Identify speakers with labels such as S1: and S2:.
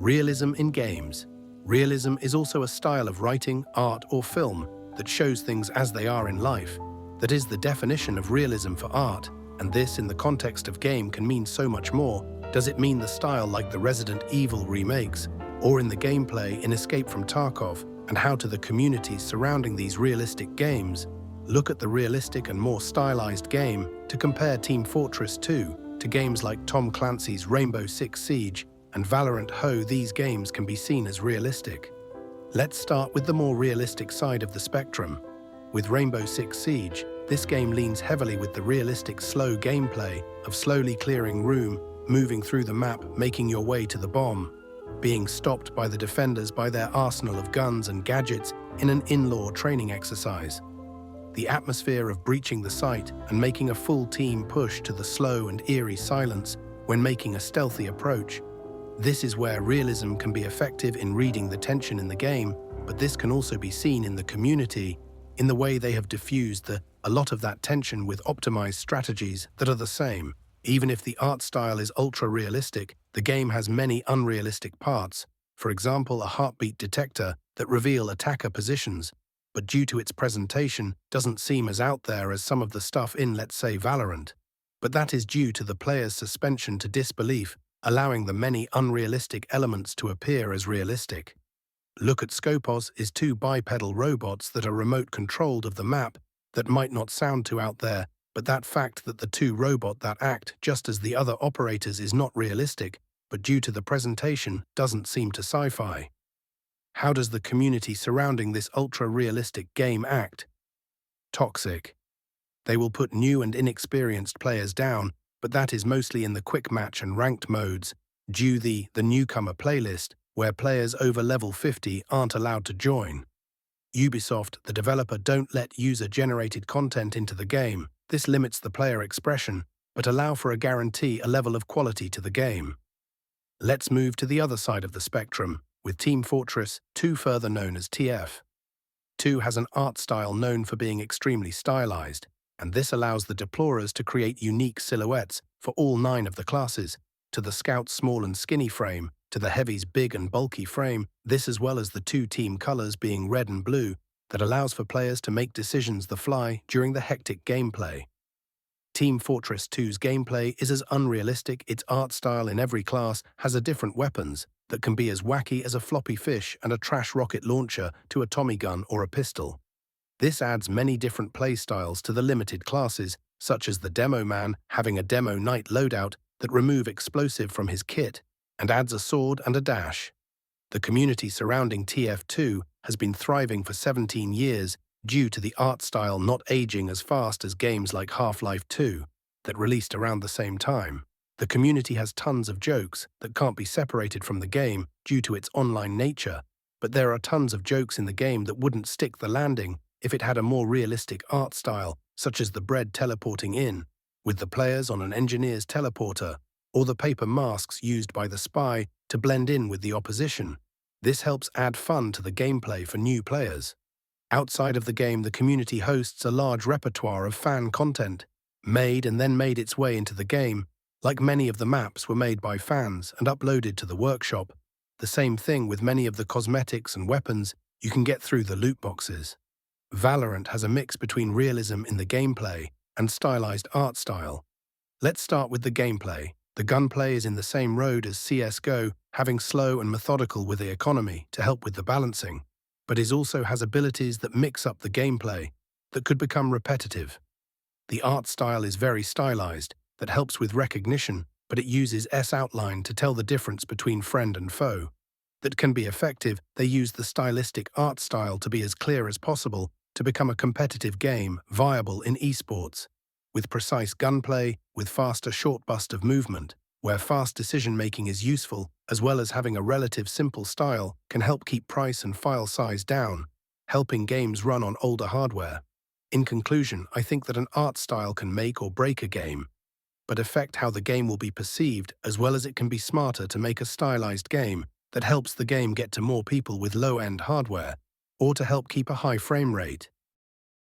S1: Realism in games. Realism is also a style of writing, art, or film that shows things as they are in life. That is the definition of realism for art, and this in the context of game can mean so much more. Does it mean the style like the Resident Evil remakes, or in the gameplay in Escape from Tarkov, and how to the communities surrounding these realistic games? Look at the realistic and more stylized game to compare Team Fortress 2 to games like Tom Clancy's Rainbow Six Siege and Valorant. These games can be seen as realistic. Let's start with the more realistic side of the spectrum. With Rainbow Six Siege, this game leans heavily with the realistic slow gameplay of slowly clearing room, moving through the map, making your way to the bomb, being stopped by the defenders by their arsenal of guns and gadgets in an in-law training exercise. The atmosphere of breaching the site and making a full team push to the slow and eerie silence when making a stealthy approach. This is where realism can be effective in reading the tension in the game, but this can also be seen in the community, in the way they have diffused a lot of that tension with optimized strategies that are the same. Even if the art style is ultra-realistic, the game has many unrealistic parts, for example a heartbeat detector that reveal attacker positions, but due to its presentation doesn't seem as out there as some of the stuff in, let's say, Valorant. But that is due to the player's suspension to disbelief, allowing the many unrealistic elements to appear as realistic. Look at Scopos is two bipedal robots that are remote-controlled of the map that might not sound too out there, but that fact that the two robots that act just as the other operators is not realistic, but due to the presentation doesn't seem to sci-fi. How does the community surrounding this ultra-realistic game act? Toxic. They will put new and inexperienced players down, but that is mostly in the quick match and ranked modes, due the newcomer playlist, where players over level 50 aren't allowed to join. Ubisoft, the developer, don't let user-generated content into the game. This limits the player expression, but allow for a guarantee a level of quality to the game. Let's move to the other side of the spectrum, with Team Fortress 2, further known as TF. 2 has an art style known for being extremely stylized, and this allows the deplorers to create unique silhouettes for all 9 of the classes, to the Scout's small and skinny frame, to the Heavy's big and bulky frame, this as well as the 2 team colors being red and blue, that allows for players to make decisions the fly during the hectic gameplay. Team Fortress 2's gameplay is as unrealistic. Its art style in every class has a different weapons that can be as wacky as a floppy fish and a trash rocket launcher to a Tommy gun or a pistol. This adds many different playstyles to the limited classes, such as the Demo Man having a Demo Knight loadout that remove explosive from his kit and adds a sword and a dash. The community surrounding TF2 has been thriving for 17 years due to the art style not aging as fast as games like Half-Life 2 that released around the same time. The community has tons of jokes that can't be separated from the game due to its online nature, but there are tons of jokes in the game that wouldn't stick the landing if it had a more realistic art style, such as the bread teleporting in, with the players on an engineer's teleporter, or the paper masks used by the spy to blend in with the opposition. This helps add fun to the gameplay for new players. Outside of the game, the community hosts a large repertoire of fan content, made and then made its way into the game, like many of the maps were made by fans and uploaded to the workshop. The same thing with many of the cosmetics and weapons you can get through the loot boxes. Valorant has a mix between realism in the gameplay and stylized art style. Let's start with the gameplay. The gunplay is in the same road as CSGO, having slow and methodical with the economy to help with the balancing, but it also has abilities that mix up the gameplay that could become repetitive. The art style is very stylized, that helps with recognition, but it uses S-outline to tell the difference between friend and foe. That can be effective. They use the stylistic art style to be as clear as possible to become a competitive game viable in esports, with precise gunplay, with faster short burst of movement, where fast decision-making is useful, as well as having a relative simple style can help keep price and file size down, helping games run on older hardware. In conclusion, I think that an art style can make or break a game, but affect how the game will be perceived, as well as it can be smarter to make a stylized game that helps the game get to more people with low-end hardware, or to help keep a high frame rate.